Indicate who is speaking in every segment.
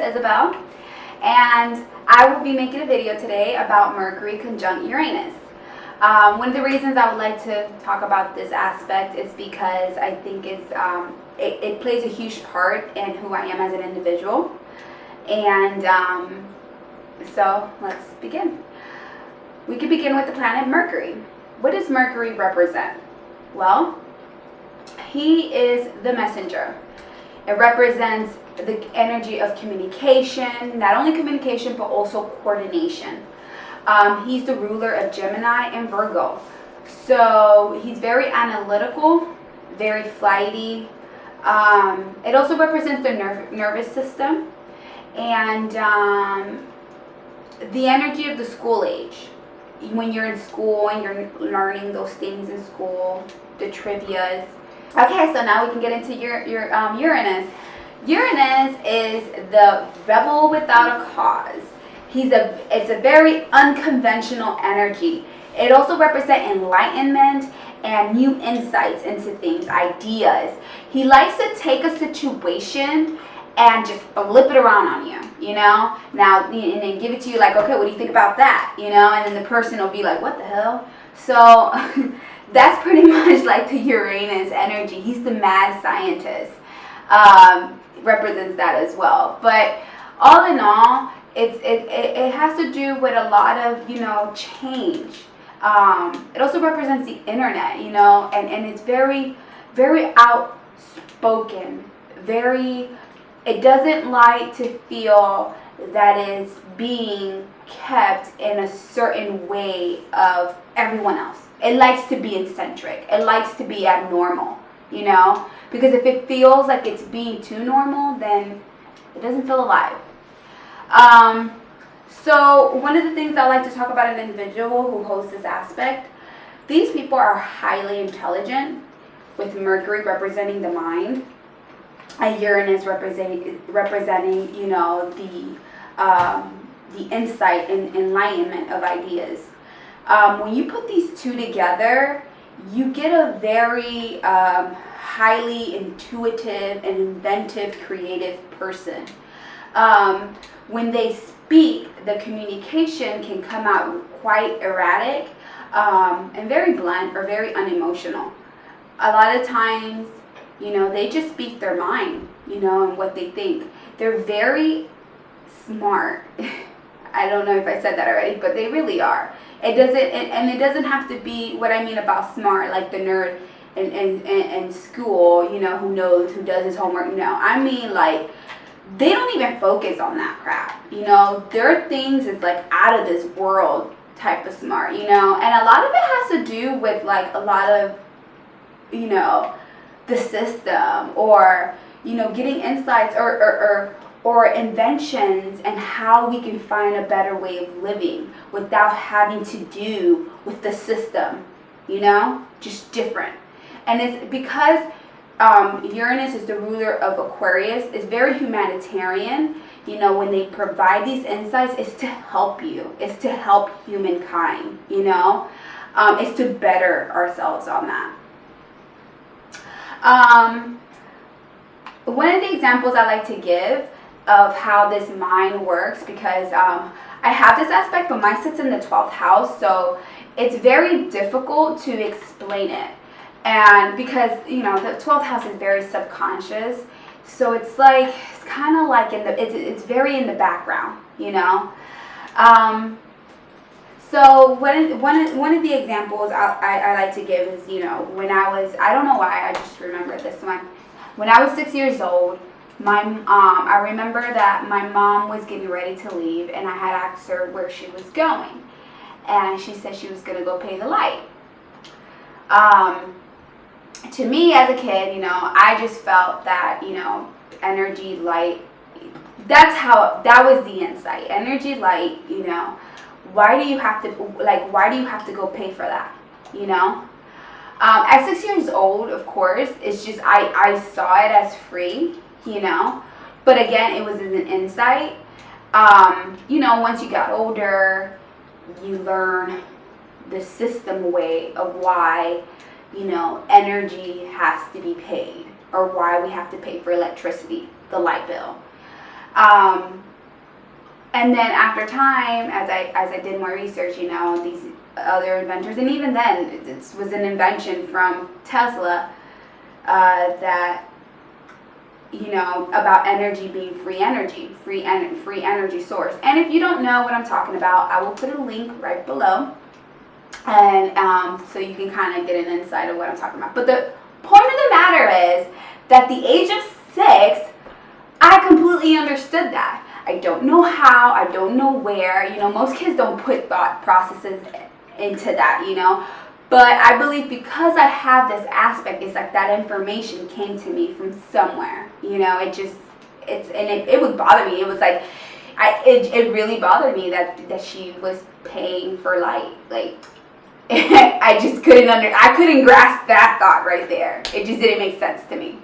Speaker 1: Isabel, and I will be making a video today about Mercury conjunct Uranus. One of the reasons I would like to talk about this aspect is because I think it plays a huge part in who I am as an individual. And so let's begin. We could begin with the planet Mercury. What does Mercury represent? Well, he is the messenger. It represents the energy of communication, not only communication, but also coordination. He's the ruler of Gemini and Virgo. So he's very analytical, very flighty. It also represents the nervous system and the energy of the school age. When you're in school and you're learning those things in school, the trivias. Okay, so now we can get into your Uranus. Uranus is the rebel without a cause. It's a very unconventional energy. It also represents enlightenment and new insights into things, ideas. He likes to take a situation and just flip it around on you, you know? Now, and then give it to you like, okay, what do you think about that? You know, and then the person will be like, what the hell? So that's pretty much like the Uranus energy. He's the mad scientist. Represents that as well. But all in all, it has to do with a lot of, you know, change. It also represents the internet, you know, and it's very, very outspoken, it doesn't like to feel that it's being kept in a certain way of everyone else. It likes to be eccentric. It likes to be abnormal, you know, because if it feels like it's being too normal, then it doesn't feel alive. So one of the things I like to talk about an individual who holds this aspect, these people are highly intelligent, with Mercury representing the mind, and Uranus representing, you know, the insight and enlightenment of ideas. When you put these two together, you get a very highly intuitive and inventive, creative person. When they speak, the communication can come out quite erratic and very blunt or very unemotional. A lot of times, you know, they just speak their mind, you know, and what they think. They're very smart. I don't know if I said that already, but they really are. It doesn't have to be what I mean about smart, like the nerd in school, you know, who does his homework. No, I mean like they don't even focus on that crap. You know, their things is like out of this world type of smart, you know, and a lot of it has to do with like a lot of, you know, the system, or, you know, getting insights or inventions and how we can find a better way of living without having to do with the system, you know, just different. And it's because Uranus is the ruler of Aquarius. It's very humanitarian. You know, when they provide these insights, it's to help you. It's to help humankind, you know. It's to better ourselves on that. One of the examples I like to give of how this mind works, because I have this aspect, but mine sits in the 12th house, so it's very difficult to explain it. And because, you know, the 12th house is very subconscious, so it's like, it's kind of like it's very in the background, you know. So one of the examples I like to give is, you know, when I don't know why, I just remember this one. When I was 6 years old, I remember that my mom was getting ready to leave, and I had asked her where she was going, and she said she was going to go pay the light. To me as a kid, you know, I just felt that, you know, energy, light, that was the insight. Energy, light, you know, why do you have to go pay for that, you know? At 6 years old, of course, it's just, I saw it as free, you know, but again, it was an insight. You know, once you got older, you learn the system way of why, you know, energy has to be paid, or why we have to pay for electricity, the light bill. And then after time, as I did more research, you know, these other inventors, and even then, it was an invention from Tesla that, you know, about energy being free energy source. And if you don't know what I'm talking about, I will put a link right below, and so you can kind of get an insight of what I'm talking about. But the point of the matter is that at the age of 6, I completely understood that. I don't know how, I don't know where, you know, most kids don't put thought processes into that, you know, but I believe because I have this aspect, it's like that information came to me from somewhere, you know, it would bother me. It was like, it really bothered me that she was paying for light, like, I just I couldn't grasp that thought right there. It just didn't make sense to me.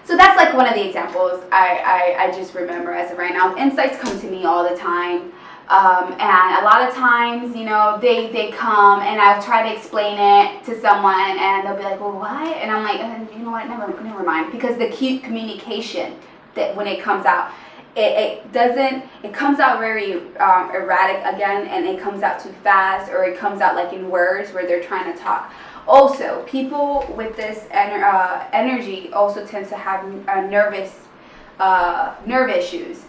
Speaker 1: So that's like one of the examples I just remember as of right now. Insights come to me all the time. And a lot of times, you know, they come and I'll try to explain it to someone and they'll be like, well, what? And I'm like, you know what, never mind. Because the communication that when it comes out, it comes out very erratic again, and it comes out too fast, or it comes out like in words where they're trying to talk. Also, people with this energy also tends to have nerve issues.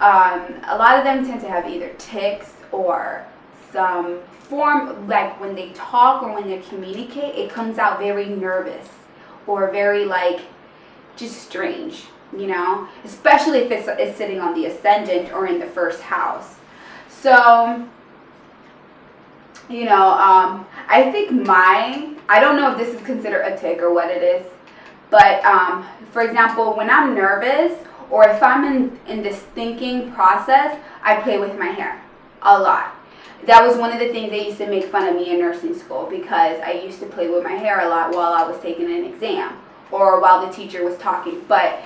Speaker 1: A lot of them tend to have either tics or some form, like when they talk or when they communicate, it comes out very nervous or very like just strange, you know, especially if it's sitting on the ascendant or in the first house. So, you know, I think I don't know if this is considered a tic or what it is, but for example, when I'm nervous or if I'm in this thinking process, I play with my hair a lot. That was one of the things they used to make fun of me in nursing school, because I used to play with my hair a lot while I was taking an exam or while the teacher was talking. But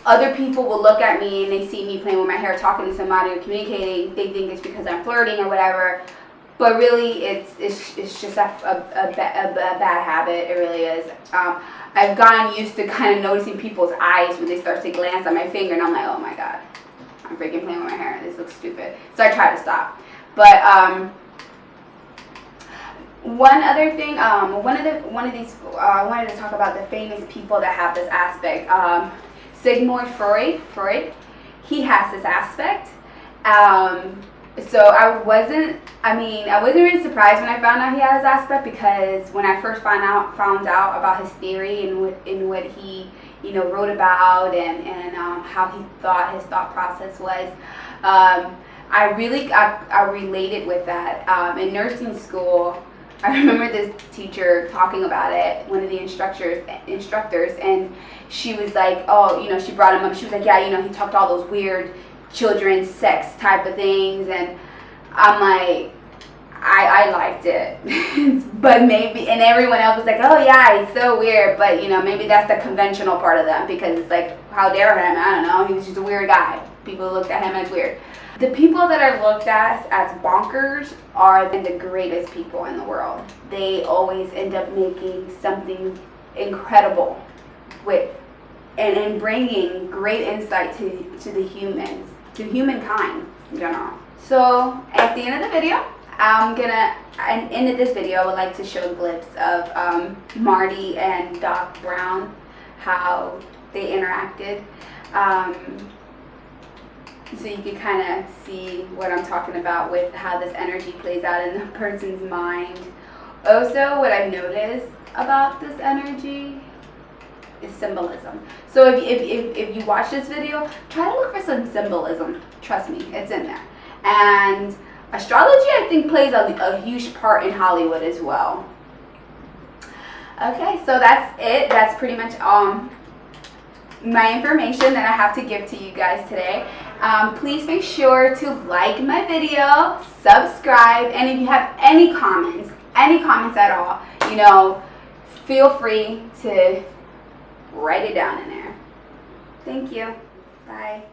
Speaker 1: other people will look at me and they see me playing with my hair, talking to somebody or communicating. They think it's because I'm flirting or whatever. But really, it's just a bad habit. It really is. I've gotten used to kind of noticing people's eyes when they start to glance at my finger, and I'm like, oh my god, I'm freaking playing with my hair. This looks stupid. So I try to stop. But one other thing, one of these, I wanted to talk about the famous people that have this aspect. Sigmund Freud, he has this aspect. So I wasn't really surprised when I found out he had this aspect, because when I first found out about his theory and what he, you know, wrote about and how he thought his thought process was, I related with that. In nursing school, I remember this teacher talking about it, one of the instructors, and she was like, oh, you know, she brought him up. She was like, yeah, you know, he talked all those weird children's sex type of things, and I'm like, I liked it. But maybe, and everyone else was like, oh yeah, he's so weird, but you know, maybe that's the conventional part of them, because it's like, how dare him, I don't know, he was just a weird guy. People looked at him as weird. The people that are looked at as bonkers are the greatest people in the world. They always end up making something incredible and bringing great insight to the humans, to humankind in general. So at the end of the video, in this video, I would like to show a glimpse of Marty and Doc Brown, how they interacted. So you can kind of see what I'm talking about with how this energy plays out in the person's mind. Also, what I've noticed about this energy is symbolism. So if you watch this video, try to look for some symbolism. Trust me, it's in there. And astrology, I think, plays a huge part in Hollywood as well. Okay, so that's it. That's pretty much my information that I have to give to you guys today. Please make sure to like my video, subscribe, and if you have any comments at all, you know, feel free to write it down in there. Thank you. Bye.